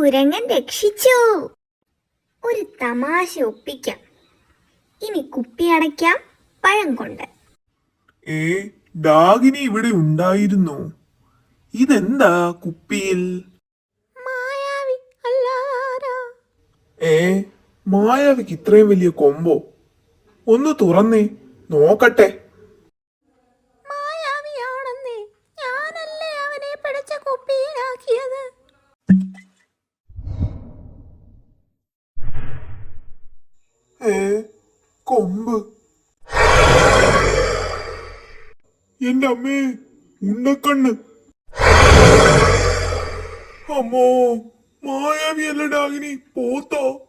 കുരങ്ങൻ രക്ഷിച്ചു. ഒരു തമാശ ഒപ്പിക്കാം. ഇനി കുപ്പി അടയ്ക്കാം പഴം കൊണ്ട്. ഡാഗിനി ഇവിടെ ഉണ്ടായിരുന്നു. ഇതെന്താ കുപ്പിയിൽ? മായാവി അല്ലാതാരാ? മായാവിക്ക് ഇത്രയും വലിയ കൊമ്പോ? ഒന്ന് തുറന്നേ നോക്കട്ടെ. മായാവിയാണെന്നേ, ഞാനല്ലേ അവനെ പിടിച്ച കുപ്പിയിലാക്കിയത്. കൊമ്പ്. എന്റെ അമ്മേ, ഉണ്ടക്കണ്ണ്. അമ്മോ, മായാവിയല്ല ഡാഗിനി, പോത്തോ?